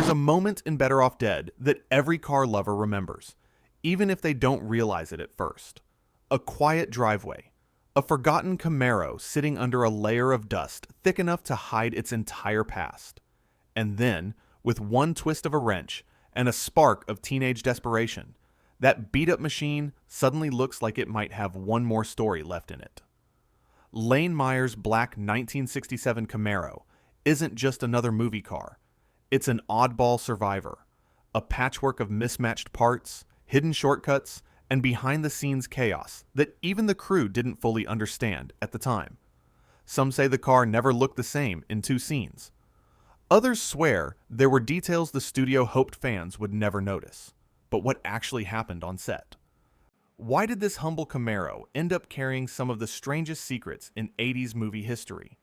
There's a moment in Better Off Dead that every car lover remembers, even if they don't realize it at first. A quiet driveway. A forgotten Camaro sitting under a layer of dust thick enough to hide its entire past. And then, with one twist of a wrench and a spark of teenage desperation, that beat-up machine suddenly looks like it might have one more story left in it. Lane Meyer's black 1967 Camaro isn't just another movie car. It's an oddball survivor, a patchwork of mismatched parts, hidden shortcuts, and behind-the-scenes chaos that even the crew didn't fully understand at the time. Some say the car never looked the same in two scenes. Others swear there were details the studio hoped fans would never notice. But what actually happened on set? Why did this humble Camaro end up carrying some of the strangest secrets in 80s movie history?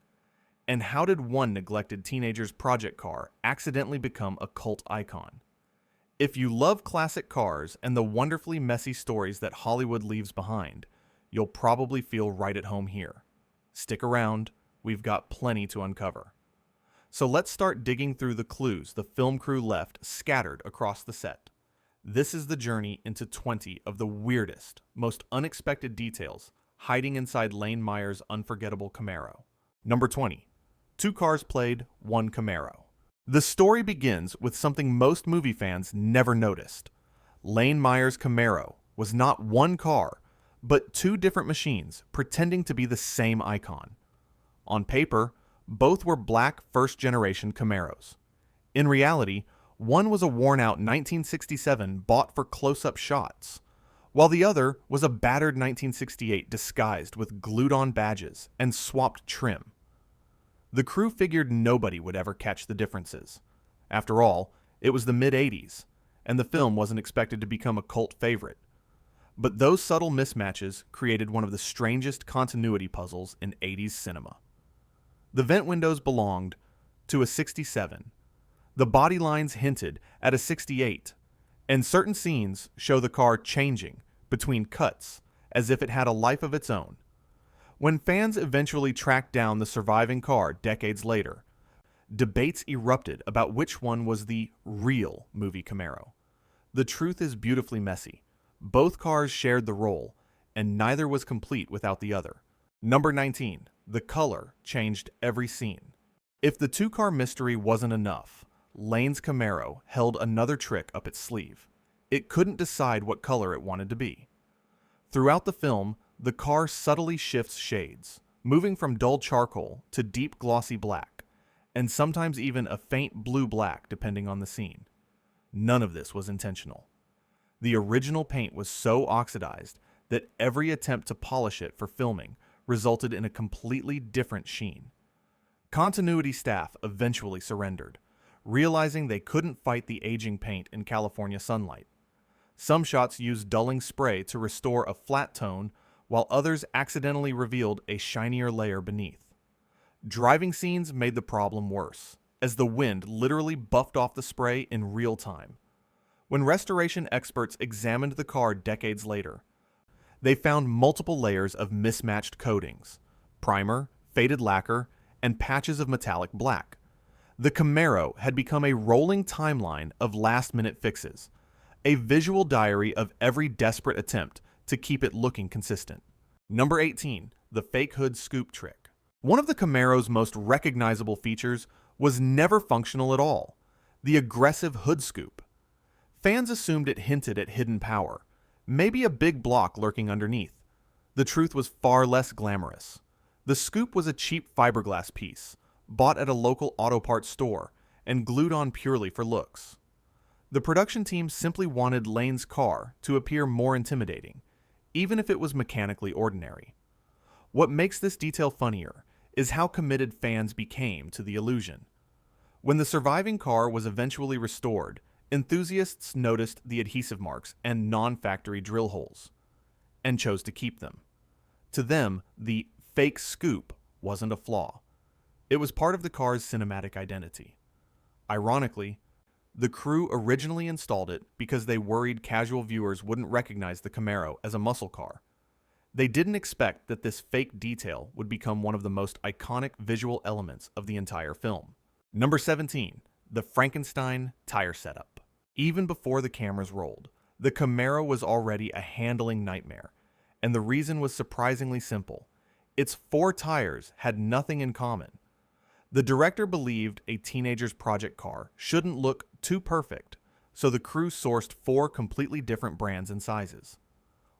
And how did one neglected teenager's project car accidentally become a cult icon? If you love classic cars and the wonderfully messy stories that Hollywood leaves behind, you'll probably feel right at home here. Stick around, we've got plenty to uncover. So let's start digging through the clues the film crew left scattered across the set. This is the journey into 20 of the weirdest, most unexpected details hiding inside Lane Meyer's unforgettable Camaro. Number 20. Two cars played, one Camaro. The story begins with something most movie fans never noticed. Lane Meyer's Camaro was not one car, but two different machines pretending to be the same icon. On paper, both were black first-generation Camaros. In reality, one was a worn-out 1967 bought for close-up shots, while the other was a battered 1968 disguised with glued-on badges and swapped trim. The crew figured nobody would ever catch the differences. After all, it was the mid-80s, and the film wasn't expected to become a cult favorite. But those subtle mismatches created one of the strangest continuity puzzles in 80s cinema. The vent windows belonged to a 67. The body lines hinted at a 68, and certain scenes show the car changing between cuts as if it had a life of its own. When fans eventually tracked down the surviving car decades later, debates erupted about which one was the real movie Camaro. The truth is beautifully messy. Both cars shared the role, and neither was complete without the other. Number 19. The color changed every scene. If the two-car mystery wasn't enough, Lane's Camaro held another trick up its sleeve. It couldn't decide what color it wanted to be. Throughout the film, the car subtly shifts shades, moving from dull charcoal to deep glossy black, and sometimes even a faint blue-black depending on the scene. None of this was intentional. The original paint was so oxidized that every attempt to polish it for filming resulted in a completely different sheen. Continuity staff eventually surrendered, realizing they couldn't fight the aging paint in California sunlight. Some shots used dulling spray to restore a flat tone, while others accidentally revealed a shinier layer beneath. Driving scenes made the problem worse, as the wind literally buffed off the spray in real time. When restoration experts examined the car decades later, they found multiple layers of mismatched coatings, primer, faded lacquer, and patches of metallic black. The Camaro had become a rolling timeline of last-minute fixes, a visual diary of every desperate attempt to keep it looking consistent. Number 18. The fake hood scoop trick. One of the Camaro's most recognizable features was never functional at all: the aggressive hood scoop. Fans assumed it hinted at hidden power, maybe a big block lurking underneath. The truth was far less glamorous. The scoop was a cheap fiberglass piece, bought at a local auto parts store and glued on purely for looks. The production team simply wanted Lane's car to appear more intimidating, even if it was mechanically ordinary. What makes this detail funnier is how committed fans became to the illusion. When the surviving car was eventually restored, enthusiasts noticed the adhesive marks and non-factory drill holes, and chose to keep them. To them, the fake scoop wasn't a flaw. It was part of the car's cinematic identity. Ironically, the crew originally installed it because they worried casual viewers wouldn't recognize the Camaro as a muscle car. They didn't expect that this fake detail would become one of the most iconic visual elements of the entire film. Number 17. the Frankenstein tire setup. Even before the cameras rolled, the Camaro was already a handling nightmare, and the reason was surprisingly simple. Its 4 tires had nothing in common. The director believed a teenager's project car shouldn't look too perfect, so the crew sourced 4 completely different brands and sizes.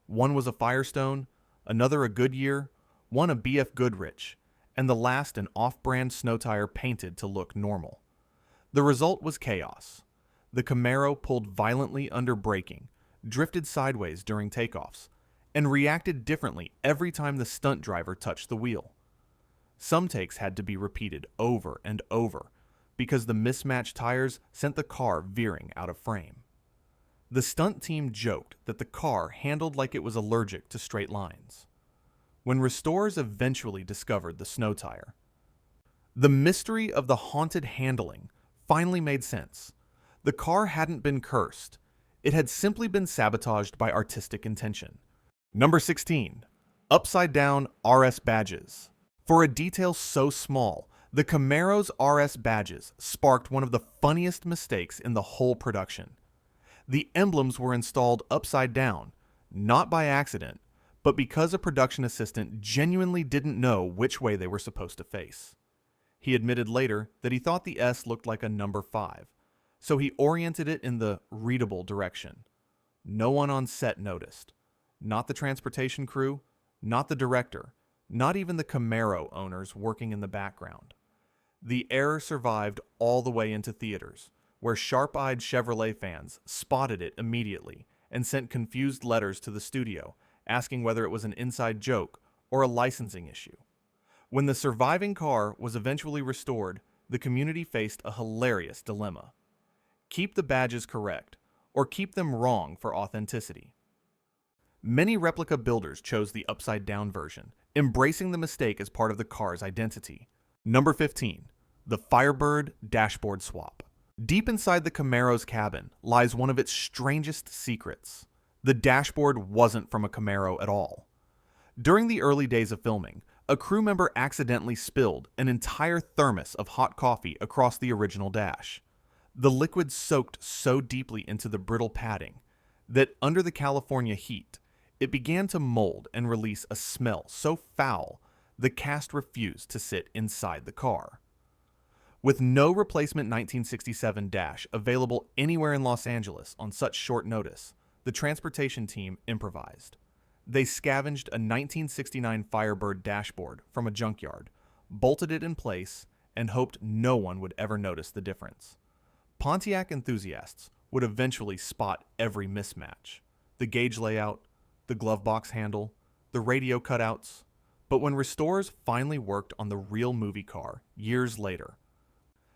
One was a Firestone, another a Goodyear, one a BF Goodrich, and the last an off-brand snow tire painted to look normal. The result was chaos. The Camaro pulled violently under braking, drifted sideways during takeoffs, and reacted differently every time the stunt driver touched the wheel. Some takes had to be repeated over and over because the mismatched tires sent the car veering out of frame. The stunt team joked that the car handled like it was allergic to straight lines. When restorers eventually discovered the snow tire, the mystery of the haunted handling finally made sense. The car hadn't been cursed. It had simply been sabotaged by artistic intention. Number 16. Upside-down RS badges. For a detail so small, the Camaro's RS badges sparked one of the funniest mistakes in the whole production. The emblems were installed upside down, not by accident, but because a production assistant genuinely didn't know which way they were supposed to face. He admitted later that he thought the S looked like a number 5, so he oriented it in the readable direction. No one on set noticed. Not the transportation crew, not the director, not even the Camaro owners working in the background. The error survived all the way into theaters, where sharp-eyed Chevrolet fans spotted it immediately and sent confused letters to the studio asking whether it was an inside joke or a licensing issue. When the surviving car was eventually restored, the community faced a hilarious dilemma. Keep the badges correct, or keep them wrong for authenticity. Many replica builders chose the upside-down version, embracing the mistake as part of the car's identity. Number 15. The Firebird dashboard swap. Deep inside the Camaro's cabin lies one of its strangest secrets. The dashboard wasn't from a Camaro at all. During the early days of filming, a crew member accidentally spilled an entire thermos of hot coffee across the original dash. The liquid soaked so deeply into the brittle padding that under the California heat, it began to mold and release a smell so foul the cast refused to sit inside the car. With no replacement 1967 dash available anywhere in Los Angeles on such short notice, the transportation team improvised. They scavenged a 1969 Firebird dashboard from a junkyard, bolted it in place, and hoped no one would ever notice the difference. Pontiac enthusiasts would eventually spot every mismatch: the gauge layout, the glove box handle, the radio cutouts. But when restorers finally worked on the real movie car years later,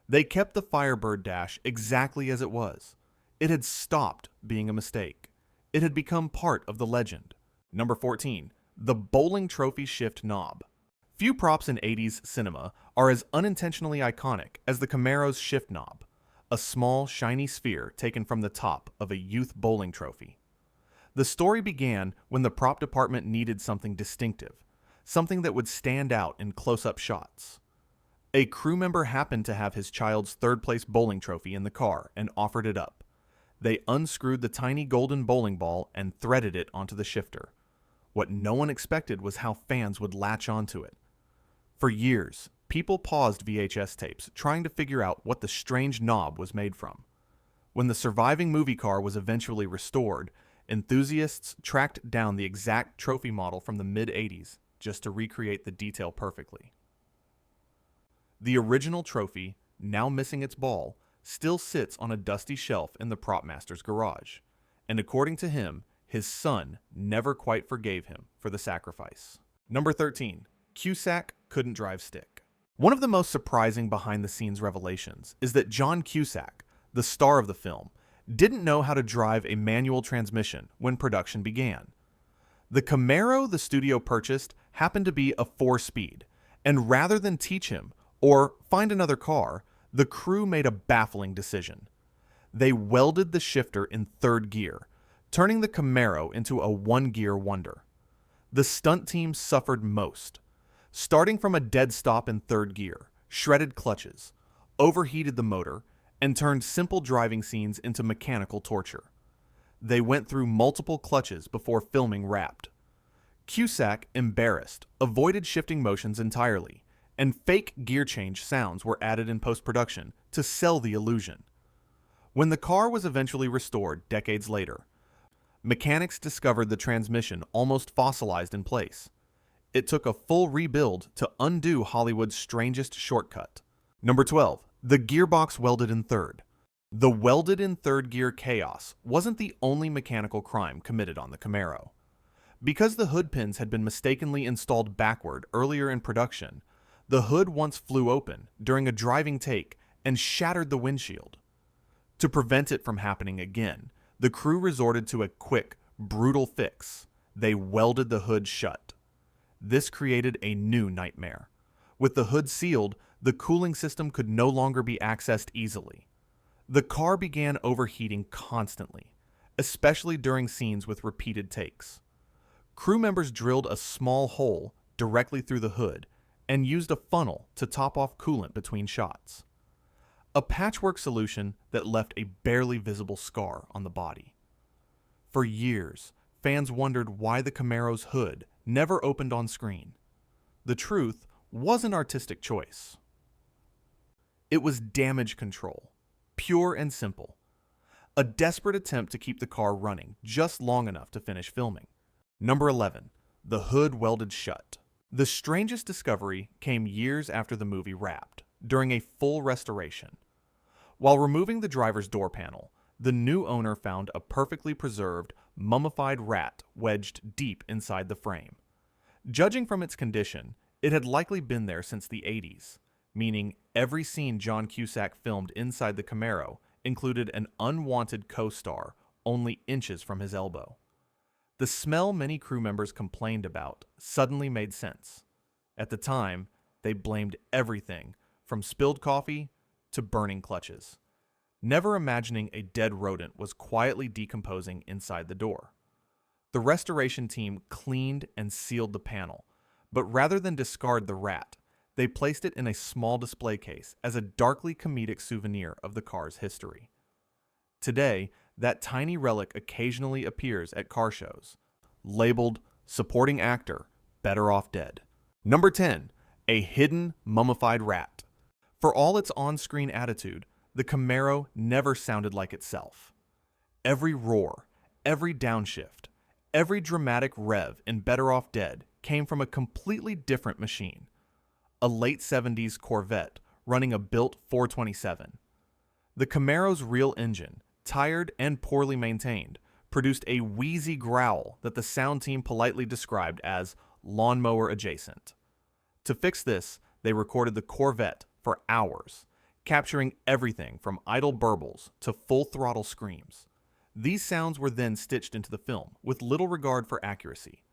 they kept the Firebird dash exactly as it was. It had stopped being a mistake. It had become part of the legend. Number 14. The bowling trophy shift knob. Few props in 80s cinema are as unintentionally iconic as the Camaro's shift knob, a small, shiny sphere taken from the top of a youth bowling trophy. The story began when the prop department needed something distinctive, something that would stand out in close-up shots. A crew member happened to have his child's third-place bowling trophy in the car and offered it up. They unscrewed the tiny golden bowling ball and threaded it onto the shifter. What no one expected was how fans would latch onto it. For years, people paused VHS tapes trying to figure out what the strange knob was made from. When the surviving movie car was eventually restored, enthusiasts tracked down the exact trophy model from the mid-80s just to recreate the detail perfectly. The original trophy, now missing its ball, still sits on a dusty shelf in the prop master's garage, and according to him, his son never quite forgave him for the sacrifice. Number 13. Cusack couldn't drive stick. One of the most surprising behind-the-scenes revelations is that John Cusack, the star of the film, didn't know how to drive a manual transmission when production began. The Camaro the studio purchased happened to be a 4-speed, and rather than teach him or find another car, the crew made a baffling decision. They welded the shifter in third gear, turning the Camaro into a 1-gear wonder. The stunt team suffered most. Starting from a dead stop in third gear, shredded clutches, overheated the motor, and turned simple driving scenes into mechanical torture. They went through multiple clutches before filming Wrapped. Cusack, embarrassed, avoided shifting motions entirely, and fake gear change sounds were added in post-production to sell the illusion. When the car was eventually restored decades later, mechanics discovered the transmission almost fossilized in place. It took a full rebuild to undo Hollywood's strangest shortcut. Number 12. The gearbox welded in third. The welded in third gear chaos wasn't the only mechanical crime committed on the Camaro. Because the hood pins had been mistakenly installed backward earlier in production, the hood once flew open during a driving take and shattered the windshield. To prevent it from happening again, the crew resorted to a quick, brutal fix. They welded the hood shut. This created a new nightmare. With the hood sealed, the cooling system could no longer be accessed easily. The car began overheating constantly, especially during scenes with repeated takes. Crew members drilled a small hole directly through the hood and used a funnel to top off coolant between shots. A patchwork solution that left a barely visible scar on the body. For years, fans wondered why the Camaro's hood never opened on screen. The truth was an artistic choice. It was damage control, pure and simple. A desperate attempt to keep the car running just long enough to finish filming. Number 11. The hood welded shut. The strangest discovery came years after the movie Wrapped, during a full restoration. While removing the driver's door panel, the new owner found a perfectly preserved, mummified rat wedged deep inside the frame. Judging from its condition, it had likely been there since the 80s, meaning every scene John Cusack filmed inside the Camaro included an unwanted co-star only inches from his elbow. The smell many crew members complained about suddenly made sense. At the time, they blamed everything from spilled coffee to burning clutches, never imagining a dead rodent was quietly decomposing inside the door. The restoration team cleaned and sealed the panel, but rather than discard the rat, they placed it in a small display case as a darkly comedic souvenir of the car's history. Today, that tiny relic occasionally appears at car shows, labeled Supporting Actor, Better Off Dead. Number 10. A hidden mummified rat. For all its on-screen attitude, the Camaro never sounded like itself. Every roar, every downshift, every dramatic rev in Better Off Dead came from a completely different machine. A late 70s Corvette running a built 427. The Camaro's real engine, tired and poorly maintained, produced a wheezy growl that the sound team politely described as lawnmower adjacent. To fix this, they recorded the Corvette for hours, capturing everything from idle burbles to full-throttle screams. These sounds were then stitched into the film with little regard for accuracy.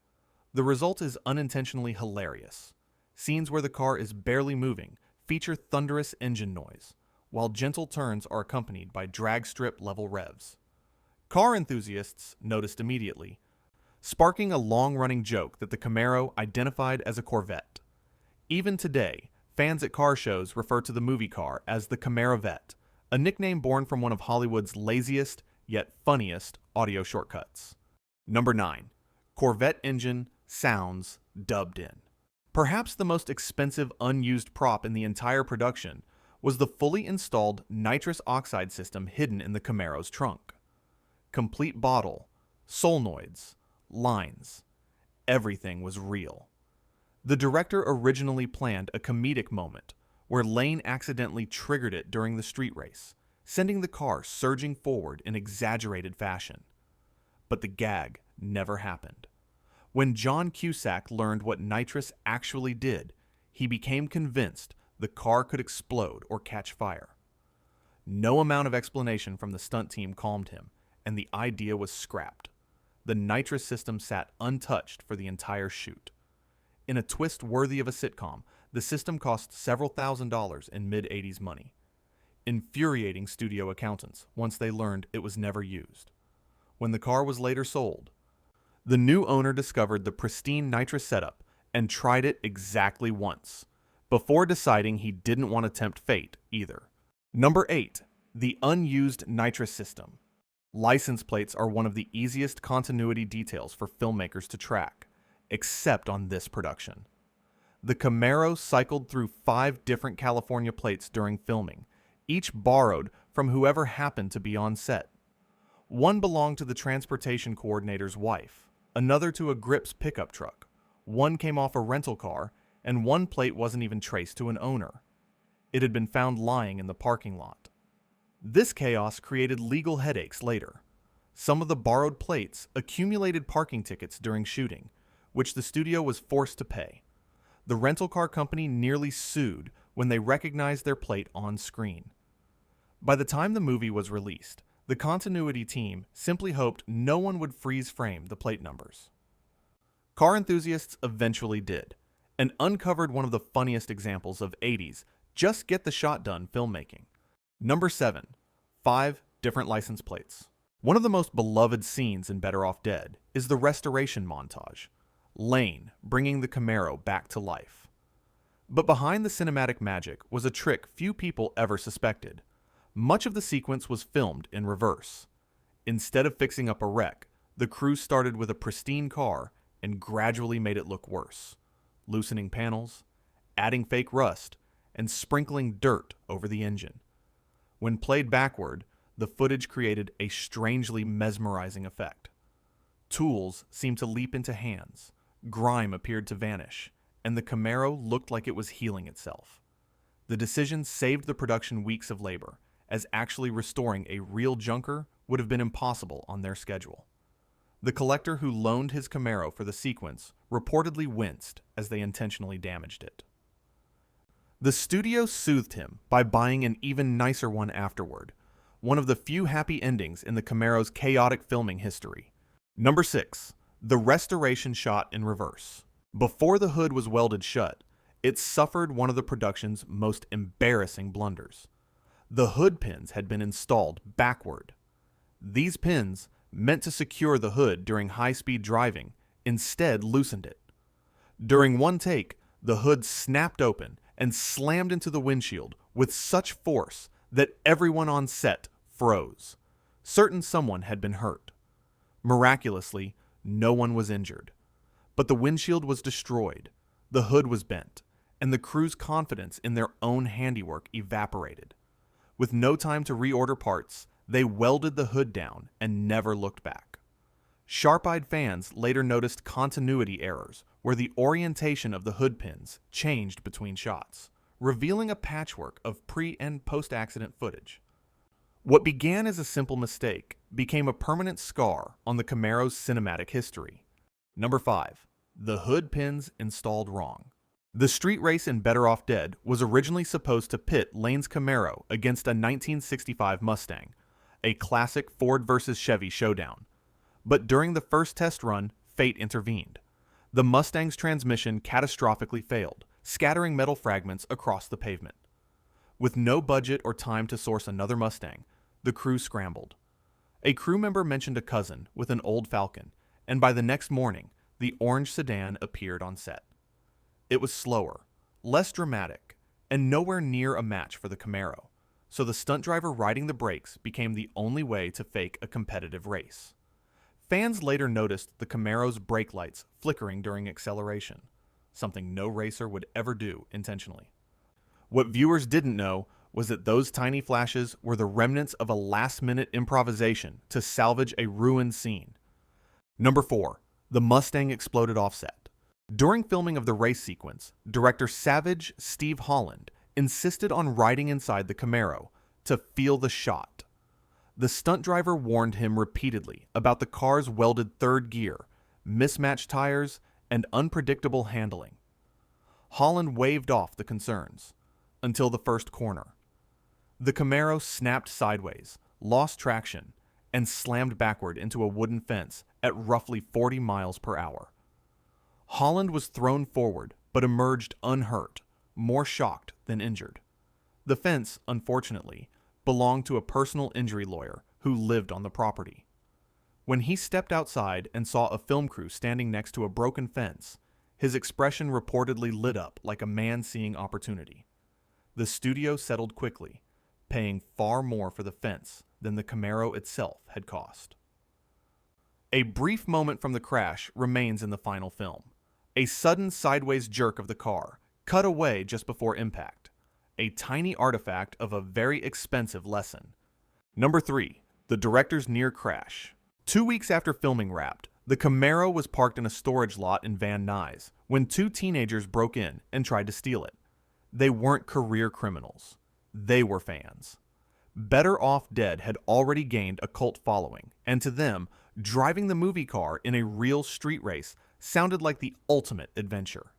The result is unintentionally hilarious. Scenes where the car is barely moving feature thunderous engine noise, while gentle turns are accompanied by drag strip-level revs. Car enthusiasts noticed immediately, sparking a long-running joke that the Camaro identified as a Corvette. Even today, fans at car shows refer to the movie car as the Camarovette, a nickname born from one of Hollywood's laziest yet funniest audio shortcuts. Number 9. Corvette engine sounds dubbed in. Perhaps the most expensive unused prop in the entire production was the fully installed nitrous oxide system hidden in the Camaro's trunk. Complete bottle, solenoids, lines, everything was real. The director originally planned a comedic moment where Lane accidentally triggered it during the street race, sending the car surging forward in exaggerated fashion. But the gag never happened. When John Cusack learned what nitrous actually did, he became convinced the car could explode or catch fire. No amount of explanation from the stunt team calmed him, and the idea was scrapped. The nitrous system sat untouched for the entire shoot. In a twist worthy of a sitcom, the system cost several $1,000s in mid-80s money, infuriating studio accountants once they learned it was never used. When the car was later sold, the new owner discovered the pristine nitrous setup and tried it exactly once, before deciding he didn't want to tempt fate either. Number 8. The unused nitrous system. License plates are one of the easiest continuity details for filmmakers to track, except on this production. The Camaro cycled through 5 different California plates during filming, each borrowed from whoever happened to be on set. One belonged to the transportation coordinator's wife, another to a Grips pickup truck, one came off a rental car, and one plate wasn't even traced to an owner. It had been found lying in the parking lot. This chaos created legal headaches later. Some of the borrowed plates accumulated parking tickets during shooting, which the studio was forced to pay. The rental car company nearly sued when they recognized their plate on screen. By the time the movie was released, the continuity team simply hoped no one would freeze frame the plate numbers. Car enthusiasts eventually did, and uncovered one of the funniest examples of 80s just get the shot done filmmaking. Number 7. 5 different license plates. One of the most beloved scenes in Better Off Dead is the restoration montage, Lane bringing the Camaro back to life. But behind the cinematic magic was a trick few people ever suspected. Much of the sequence was filmed in reverse. Instead of fixing up a wreck, the crew started with a pristine car and gradually made it look worse, loosening panels, adding fake rust, and sprinkling dirt over the engine. When played backward, the footage created a strangely mesmerizing effect. Tools seemed to leap into hands, grime appeared to vanish, and the Camaro looked like it was healing itself. The decision saved the production weeks of labor, as actually restoring a real junker would have been impossible on their schedule. The collector who loaned his Camaro for the sequence reportedly winced as they intentionally damaged it. The studio soothed him by buying an even nicer one afterward, one of the few happy endings in the Camaro's chaotic filming history. Number 6. The restoration shot in reverse. Before the hood was welded shut, it suffered one of the production's most embarrassing blunders. The hood pins had been installed backward. These pins, meant to secure the hood during high-speed driving, instead loosened it. During one take, the hood snapped open and slammed into the windshield with such force that everyone on set froze, certain someone had been hurt. Miraculously, no one was injured. But the windshield was destroyed, the hood was bent, and the crew's confidence in their own handiwork evaporated. With no time to reorder parts, they welded the hood down and never looked back. Sharp-eyed fans later noticed continuity errors where the orientation of the hood pins changed between shots, revealing a patchwork of pre- and post-accident footage. What began as a simple mistake became a permanent scar on the Camaro's cinematic history. Number 5. The hood pins installed wrong. The street race in Better Off Dead was originally supposed to pit Lane's Camaro against a 1965 Mustang, a classic Ford versus Chevy showdown. But during the first test run, fate intervened. The Mustang's transmission catastrophically failed, scattering metal fragments across the pavement. With no budget or time to source another Mustang, the crew scrambled. A crew member mentioned a cousin with an old Falcon, and by the next morning, the orange sedan appeared on set. It was slower, less dramatic, and nowhere near a match for the Camaro, so the stunt driver riding the brakes became the only way to fake a competitive race. Fans later noticed the Camaro's brake lights flickering during acceleration, something no racer would ever do intentionally. What viewers didn't know was that those tiny flashes were the remnants of a last-minute improvisation to salvage a ruined scene. Number 4. The Mustang exploded offset. During filming of the race sequence, director Savage Steve Holland insisted on riding inside the Camaro to feel the shot. The stunt driver warned him repeatedly about the car's welded third gear, mismatched tires, and unpredictable handling. Holland waved off the concerns until the first corner. The Camaro snapped sideways, lost traction, and slammed backward into a wooden fence at roughly 40 miles per hour. Holland was thrown forward but emerged unhurt, more shocked than injured. The fence, unfortunately, belonged to a personal injury lawyer who lived on the property. When he stepped outside and saw a film crew standing next to a broken fence, his expression reportedly lit up like a man seeing opportunity. The studio settled quickly, paying far more for the fence than the Camaro itself had cost. A brief moment from the crash remains in the final film. A sudden sideways jerk of the car, cut away just before impact. A tiny artifact of a very expensive lesson. Number 3. The director's near crash. 2 weeks after filming wrapped, the Camaro was parked in a storage lot in Van Nuys when 2 teenagers broke in and tried to steal it. They weren't career criminals. They were fans. Better Off Dead had already gained a cult following, and to them, driving the movie car in a real street race sounded like the ultimate adventure.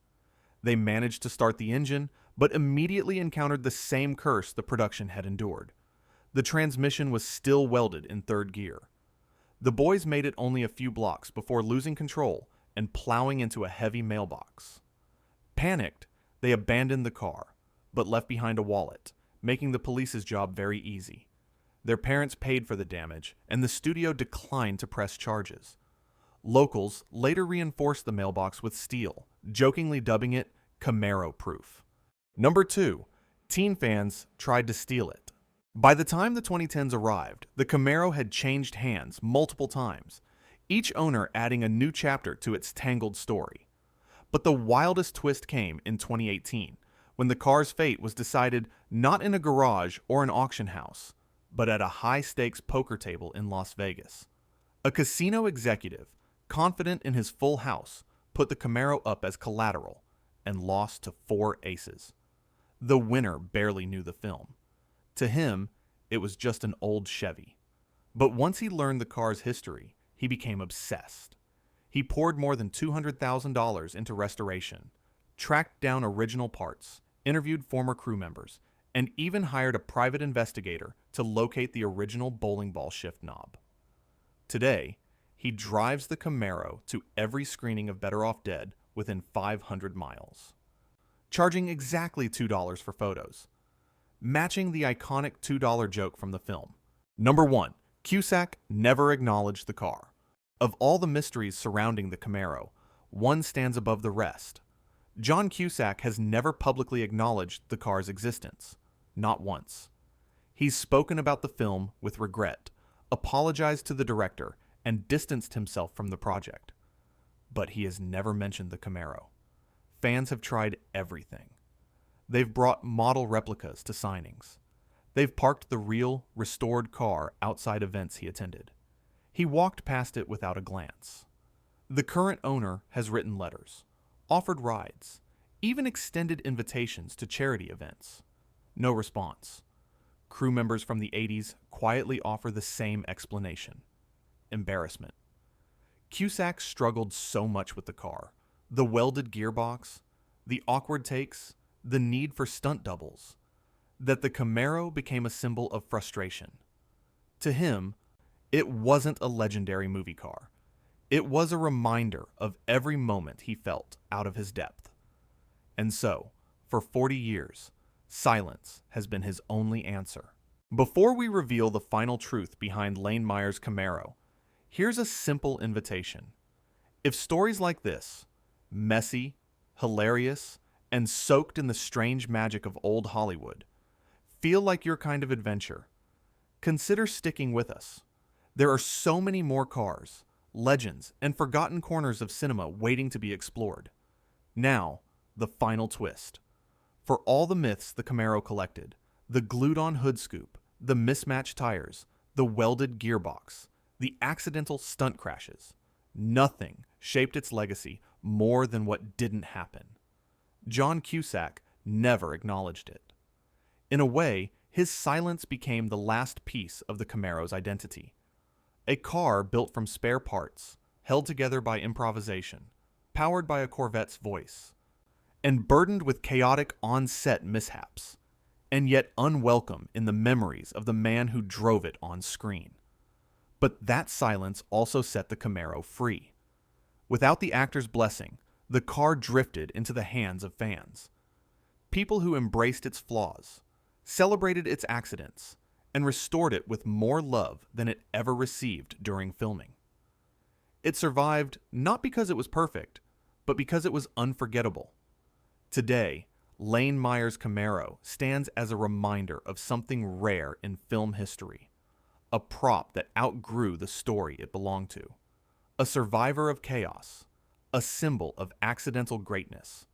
They managed to start the engine, but immediately encountered the same curse the production had endured. The transmission was still welded in 3rd gear. The boys made it only a few blocks before losing control and plowing into a heavy mailbox. Panicked, they abandoned the car, but left behind a wallet, making the police's job very easy. Their parents paid for the damage, and the studio declined to press charges. Locals later reinforced the mailbox with steel, jokingly dubbing it Camaro-proof. Number 2. Teen fans tried to steal it. By the time the 2010s arrived, the Camaro had changed hands multiple times, each owner adding a new chapter to its tangled story. But the wildest twist came in 2018, when the car's fate was decided not in a garage or an auction house, but at a high-stakes poker table in Las Vegas. A casino executive, confident in his full house, put the Camaro up as collateral and lost to 4 aces. The winner barely knew the film. To him, it was just an old Chevy. But once he learned the car's history, he became obsessed. He poured more than $200,000 into restoration, tracked down original parts, interviewed former crew members, and even hired a private investigator to locate the original bowling ball shift knob. Today, he drives the Camaro to every screening of Better Off Dead within 500 miles, charging exactly $2 for photos, matching the iconic $2 joke from the film. Number 1. Cusack never acknowledged the car. Of all the mysteries surrounding the Camaro, one stands above the rest. John Cusack has never publicly acknowledged the car's existence. Not once. He's spoken about the film with regret, apologized to the director, and distanced himself from the project. But he has never mentioned the Camaro. Fans have tried everything. They've brought model replicas to signings. They've parked the real, restored car outside events he attended. He walked past it without a glance. The current owner has written letters, offered rides, even extended invitations to charity events. No response. Crew members from the 80s quietly offer the same explanation. Embarrassment. Cusack struggled so much with the car. The welded gearbox, the awkward takes, the need for stunt doubles, that the Camaro became a symbol of frustration. To him, it wasn't a legendary movie car. It was a reminder of every moment he felt out of his depth. And so, for 40 years, silence has been his only answer. Before we reveal the final truth behind Lane Meyer's Camaro, here's a simple invitation. If stories like this, messy, hilarious, and soaked in the strange magic of old Hollywood, feel like your kind of adventure, consider sticking with us. There are so many more cars, legends, and forgotten corners of cinema waiting to be explored. Now, the final twist. For all the myths the Camaro collected, the glued-on hood scoop, the mismatched tires, the welded gearbox, the accidental stunt crashes, nothing shaped its legacy more than what didn't happen. John Cusack never acknowledged it. In a way, his silence became the last piece of the Camaro's identity. A car built from spare parts, held together by improvisation, powered by a Corvette's voice, and burdened with chaotic on-set mishaps, and yet unwelcome in the memories of the man who drove it on screen. But that silence also set the Camaro free. Without the actor's blessing, the car drifted into the hands of fans. People who embraced its flaws, celebrated its accidents, and restored it with more love than it ever received during filming. It survived not because it was perfect, but because it was unforgettable. Today, Lane Meyer's Camaro stands as a reminder of something rare in film history, a prop that outgrew the story it belonged to, a survivor of chaos, a symbol of accidental greatness.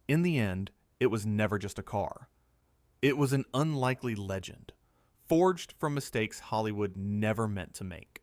In the end, it was never just a car. It was an unlikely legend, forged from mistakes Hollywood never meant to make.